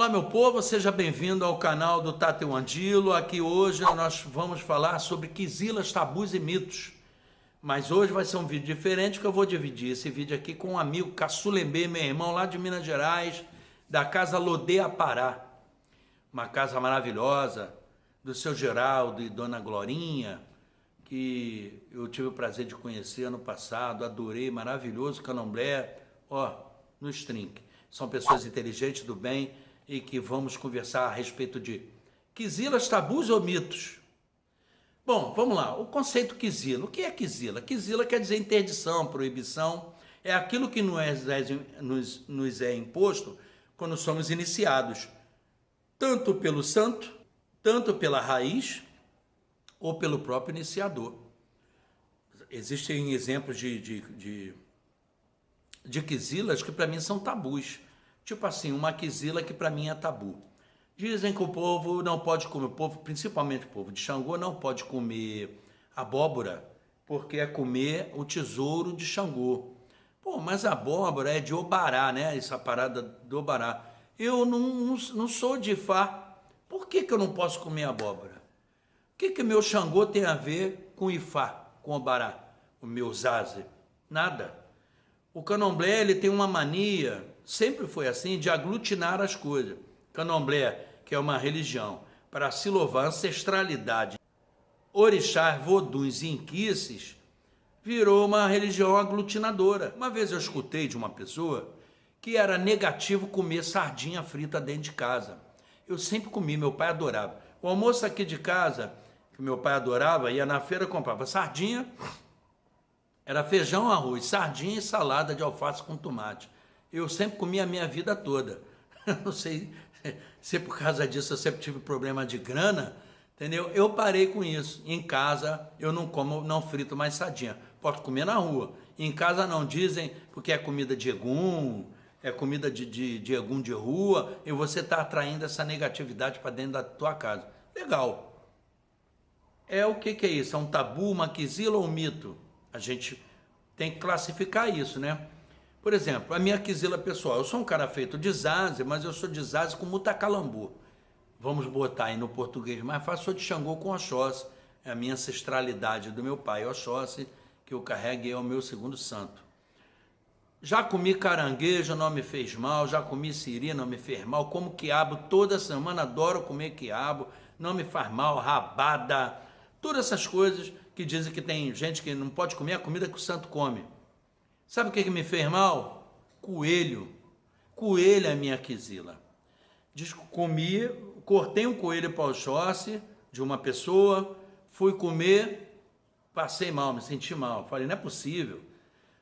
Olá, meu povo, seja bem-vindo ao canal do Tátio Andilo. Aqui hoje nós vamos falar sobre quizilas, tabus e mitos. Mas hoje vai ser um vídeo diferente, que eu vou dividir esse vídeo aqui com um amigo Caçulembê, meu irmão lá de Minas Gerais, da Casa Lodê Pará. Uma casa maravilhosa, do seu Geraldo e dona Glorinha, que eu tive o prazer de conhecer ano passado, adorei, maravilhoso candomblé, nos trinque. São pessoas inteligentes do bem e que vamos conversar a respeito de quizilas, tabus ou mitos. Bom, vamos lá, o conceito quizila. O que é quizila? Quizila quer dizer interdição, proibição, é aquilo que nos é imposto quando somos iniciados, tanto pelo santo, tanto pela raiz ou pelo próprio iniciador. Existem exemplos de quizilas que para mim são tabus. Tipo assim, uma quizila que para mim é tabu. Dizem que o povo não pode comer, principalmente o povo de Xangô, não pode comer abóbora, porque é comer o tesouro de Xangô. Pô, mas a abóbora é de Obará, né? Essa parada do Obará. Eu não sou de Ifá. Por que eu não posso comer abóbora? O que meu Xangô tem a ver com Ifá, com Obará, o meu Zaze? Nada. O candomblé, ele tem uma mania, sempre foi assim, de aglutinar as coisas. Candomblé, que é uma religião para se louvar a ancestralidade, orixás, voduns e inquices, virou uma religião aglutinadora. Uma vez eu escutei de uma pessoa que era negativo comer sardinha frita dentro de casa. Eu sempre comi, meu pai adorava. O almoço aqui de casa, que meu pai adorava, ia na feira, comprava sardinha, era feijão, arroz, sardinha e salada de alface com tomate. Eu sempre comi a minha vida toda. Não sei se por causa disso eu sempre tive problema de grana, entendeu? Eu parei com isso. Em casa eu não como, não frito mais sardinha. Posso comer na rua. Em casa não, dizem, porque é comida de egum, é comida de egum de rua, e você está atraindo essa negatividade para dentro da tua casa. Legal. É o que é isso? É um tabu, uma quizila ou um mito? A gente tem que classificar isso, né? Por exemplo, a minha quizila pessoal. Eu sou um cara feito de zaze, mas eu sou de zaze com mutacalambu. Vamos botar aí no português mais fácil, sou de Xangô com Oxóssi. É a minha ancestralidade do meu pai, Oxóssi, que eu carrego e é o meu segundo santo. Já comi caranguejo, não me fez mal. Já comi siri, não me fez mal. Como quiabo toda semana, adoro comer quiabo, não me faz mal. Rabada, todas essas coisas que dizem que tem gente que não pode comer a comida que o santo come. Sabe o que me fez mal? Coelho. Coelho é a minha quizila. Comi, cortei um coelho para o Oxóssi de uma pessoa, fui comer, passei mal, me senti mal. Falei, não é possível.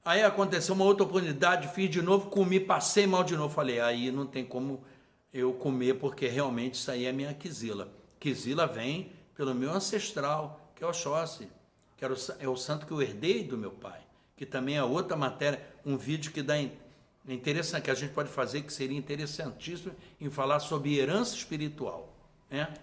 Aí aconteceu uma outra oportunidade, fiz de novo, comi, passei mal de novo. Falei, aí não tem como eu comer, porque realmente isso aí é minha quizila. Quizila vem pelo meu ancestral, que é o Oxóssi, que é o santo que eu herdei do meu pai, que também é outra matéria, um vídeo que dá interessante, que a gente pode fazer, que seria interessantíssimo em falar sobre herança espiritual, né?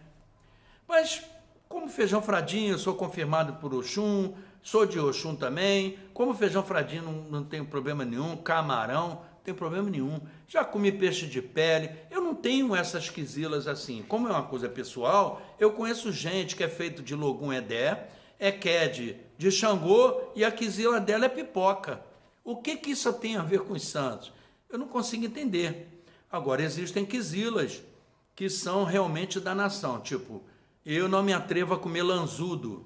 Mas, como feijão fradinho, eu sou confirmado por Oxum, sou de Oxum também, como feijão fradinho não tenho problema nenhum, camarão, não tem problema nenhum, já comi peixe de pele, eu não tenho essas quizilas assim, como é uma coisa pessoal, eu conheço gente que é feito de Logum Edé, é Ked de Xangô e a quizila dela é pipoca. O que isso tem a ver com os santos? Eu não consigo entender. Agora, existem quizilas que são realmente da nação, tipo, eu não me atrevo a comer lanzudo,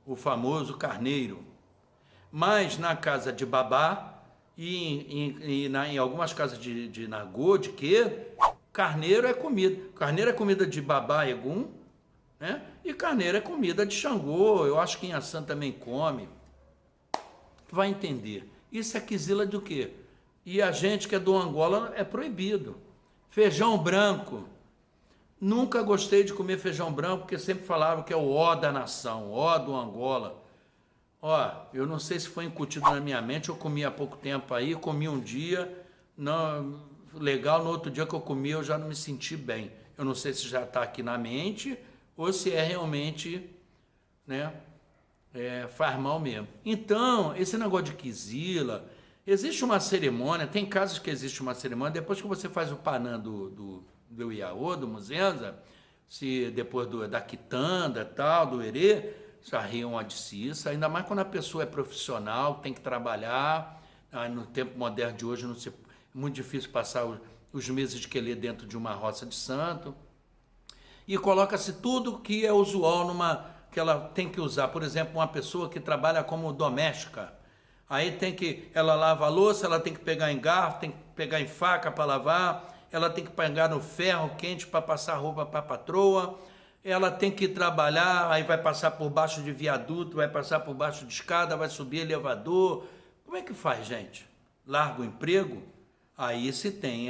o famoso carneiro, mas na casa de babá e em algumas casas de Nagô, de quê? Carneiro é comida de babá e egum, né? E carneiro é comida de Xangô, eu acho que Inhaçã também come. Vai entender. Isso é quizila do quê? E a gente que é do Angola é proibido. Feijão branco. Nunca gostei de comer feijão branco, porque sempre falavam que é o ó da nação, ó do Angola. Eu não sei se foi incutido na minha mente, eu comi há pouco tempo aí, comi um dia, não, legal, no outro dia que eu comi eu já não me senti bem. Eu não sei se já está aqui na mente ou se é realmente, né, faz mal mesmo. Então, esse negócio de quizila, Existe uma cerimônia, tem casos que existe uma cerimônia, depois que você faz o panã do Iaô, do Muzenza, se depois da quitanda, tal, do erê, se arriam a de cissa, ainda mais quando a pessoa é profissional, tem que trabalhar, no tempo moderno de hoje é muito difícil passar os meses de quelê dentro de uma roça de santo, e coloca-se tudo que é usual que ela tem que usar. Por exemplo, uma pessoa que trabalha como doméstica, aí ela lava a louça, ela tem que pegar em garfo, tem que pegar em faca para lavar, ela tem que pegar no ferro quente para passar roupa para a patroa, ela tem que trabalhar, aí vai passar por baixo de viaduto, vai passar por baixo de escada, vai subir elevador. Como é que faz, gente? Larga o emprego? Aí se tem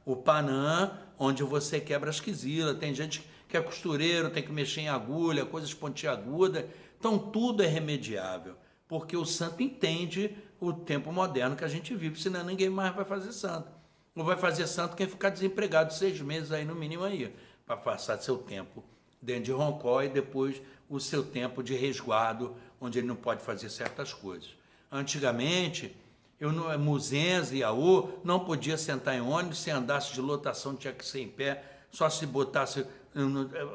o panã, onde você quebra as quisilas. Tem gente que é costureiro, tem que mexer em agulha, coisas pontiagudas. Então tudo é remediável, porque o santo entende o tempo moderno que a gente vive, senão ninguém mais vai fazer santo. Ou vai fazer santo quem ficar desempregado 6 meses aí no mínimo aí, para passar seu tempo dentro de roncó e depois o seu tempo de resguardo, onde ele não pode fazer certas coisas. Antigamente, Muzenza e Iaô não podia sentar em ônibus, se andasse de lotação tinha que ser em pé, só se botasse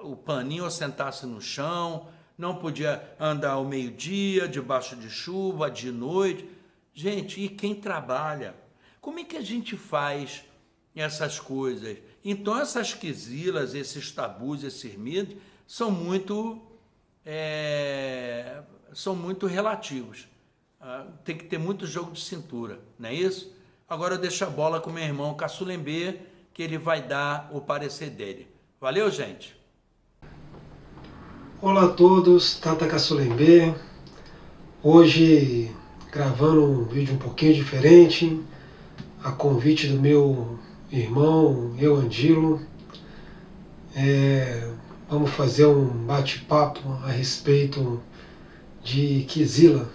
o paninho ou sentasse no chão, não podia andar ao meio-dia, debaixo de chuva, de noite. Gente, e quem trabalha? Como é que a gente faz essas coisas? Então, essas quisilas, esses tabus, esses medos, são muito relativos. Tem que ter muito jogo de cintura, não é isso? Agora eu deixo a bola com meu irmão Caçulembê, que ele vai dar o parecer dele. Valeu, gente! Olá a todos, Tata Caçulembê. Hoje gravando um vídeo um pouquinho diferente, a convite do meu irmão, Andilo. Vamos fazer um bate-papo a respeito de quizila.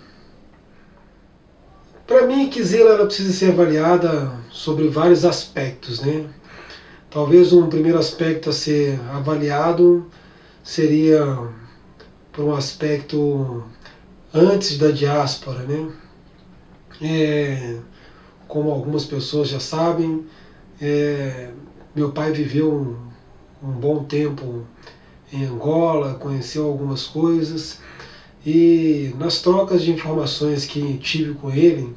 Para mim, quizila ela precisa ser avaliada sobre vários aspectos, né? Talvez um primeiro aspecto a ser avaliado seria por um aspecto antes da diáspora, né? Como algumas pessoas já sabem, meu pai viveu um bom tempo em Angola, conheceu algumas coisas, e nas trocas de informações que tive com ele,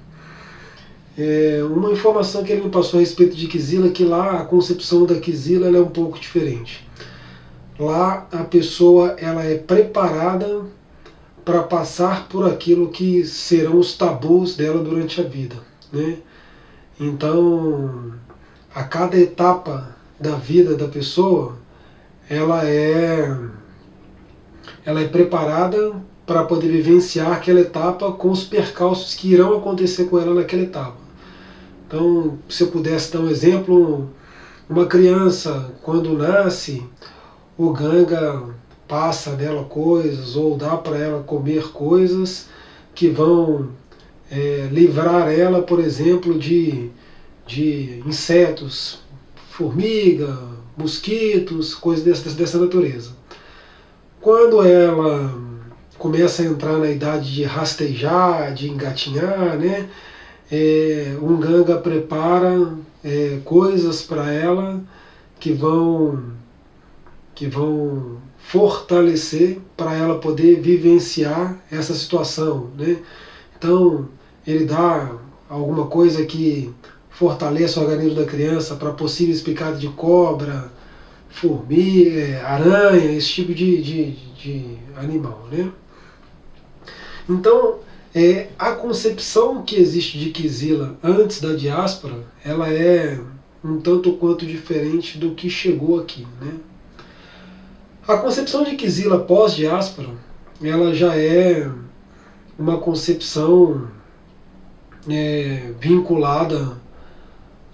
uma informação que ele me passou a respeito de quizila é que lá a concepção da quizila ela é um pouco diferente. Lá a pessoa ela é preparada para passar por aquilo que serão os tabus dela durante a vida, né? Então, a cada etapa da vida da pessoa, ela é preparada para poder vivenciar aquela etapa com os percalços que irão acontecer com ela naquela etapa. Então, se eu pudesse dar um exemplo, uma criança, quando nasce, o Ganga passa nela coisas ou dá para ela comer coisas que vão livrar ela, por exemplo, de insetos, formiga, mosquitos, coisas dessa natureza. Quando ela começa a entrar na idade de rastejar, de engatinhar, né, um Ganga prepara coisas para ela que vão fortalecer para ela poder vivenciar essa situação, né? Então, ele dá alguma coisa que fortaleça o organismo da criança para possíveis picadas de cobra, formiga, aranha, esse tipo de animal, né? Então, a concepção que existe de quizila antes da diáspora, ela é um tanto quanto diferente do que chegou aqui, né? A concepção de quizila pós-diáspora, ela já é uma concepção vinculada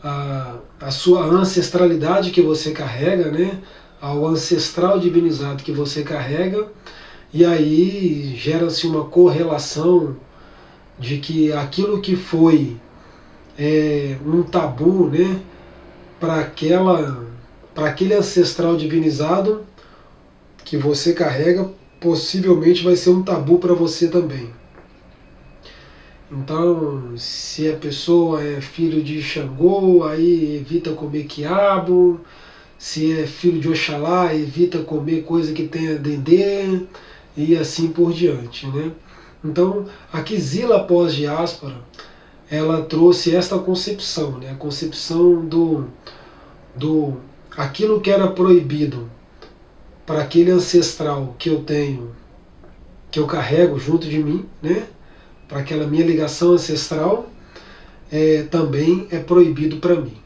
à sua ancestralidade que você carrega, né? Ao ancestral divinizado que você carrega, e aí gera-se uma correlação de que aquilo que foi um tabu, né, para aquele ancestral divinizado que você carrega, possivelmente vai ser um tabu para você também. Então, se a pessoa é filho de Xangô, aí evita comer quiabo. Se é filho de Oxalá, evita comer coisa que tenha dendê, e assim por diante, né? Então, a Kizila pós-diáspora, ela trouxe esta concepção, né? A concepção do aquilo que era proibido para aquele ancestral que eu tenho, que eu carrego junto de mim, né? Para aquela minha ligação ancestral, também é proibido para mim.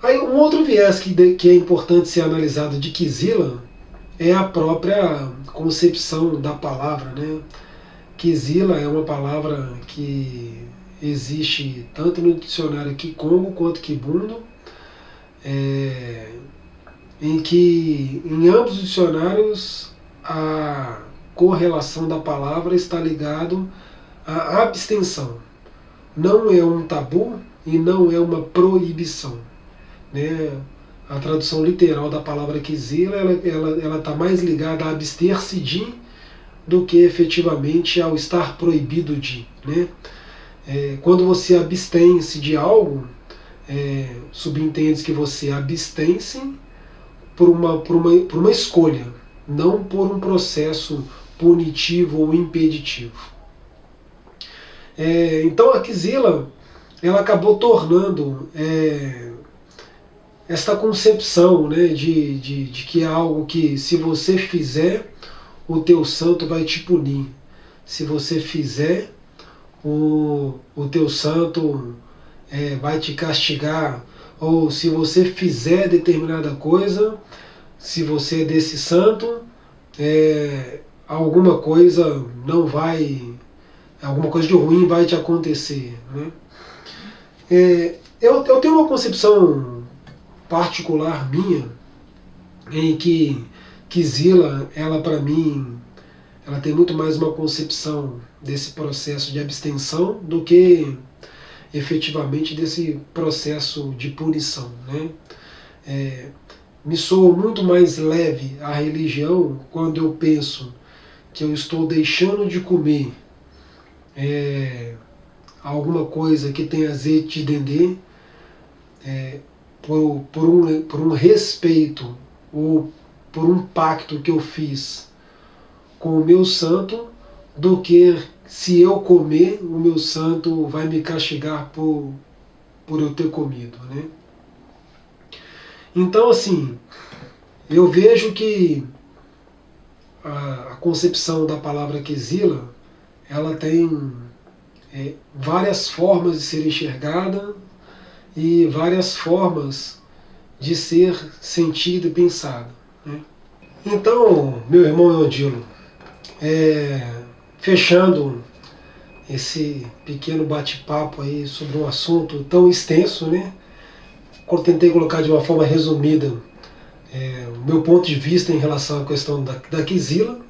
Aí um outro viés que é importante ser analisado de Kizila é a própria concepção da palavra, né? Kizila é uma palavra que existe tanto no dicionário Kikongo quanto Kibundo, em que em ambos os dicionários a correlação da palavra está ligado à abstenção. Não é um tabu e não é uma proibição, né? A tradução literal da palavra Kizila, ela está mais ligada a abster-se de do que efetivamente ao estar proibido de, né? Quando você abstém-se de algo, subentende que você abstém-se por uma escolha, não por um processo punitivo ou impeditivo. Então a Kizila, ela acabou tornando esta concepção, né, de que é algo que, se você fizer, o teu santo vai te punir. Se você fizer, o teu santo vai te castigar. Ou se você fizer determinada coisa, se você é desse santo, alguma coisa não vai, alguma coisa de ruim vai te acontecer, né? Eu tenho uma concepção particular minha, em que Kizila, ela para mim, ela tem muito mais uma concepção desse processo de abstenção do que efetivamente desse processo de punição, né? Me soa muito mais leve a religião quando eu penso que eu estou deixando de comer alguma coisa que tem azeite de dendê, por um respeito ou por um pacto que eu fiz com o meu santo, do que se eu comer, o meu santo vai me castigar por eu ter comido, né? Então, assim, eu vejo que a concepção da palavra Kizila, ela tem várias formas de ser enxergada e várias formas de ser sentida e pensada, né? Então, meu irmão Eudilo, fechando esse pequeno bate-papo aí sobre um assunto tão extenso, né? Eu tentei colocar de uma forma resumida o meu ponto de vista em relação à questão da Kizila,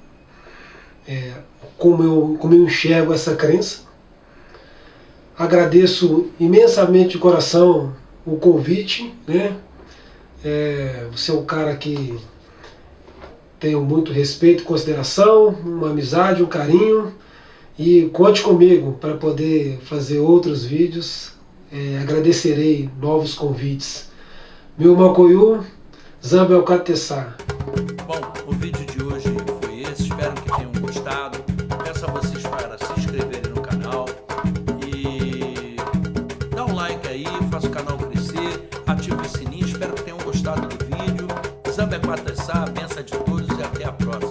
como eu enxergo essa crença. Agradeço imensamente de coração o convite, né? Você é um cara que tenho muito respeito, consideração, uma amizade, um carinho, e conte comigo para poder fazer outros vídeos. Agradecerei novos convites. Meu Macoyu, Zambel Katessá. Bom, o vídeo de hoje foi esse, espero que tenham gostado. Peço a vocês para se inscreverem no canal e dá um like aí, faça o canal crescer, ativa o sininho, espero que tenham gostado do vídeo. Zambel Katessá, benção de todos e até a próxima.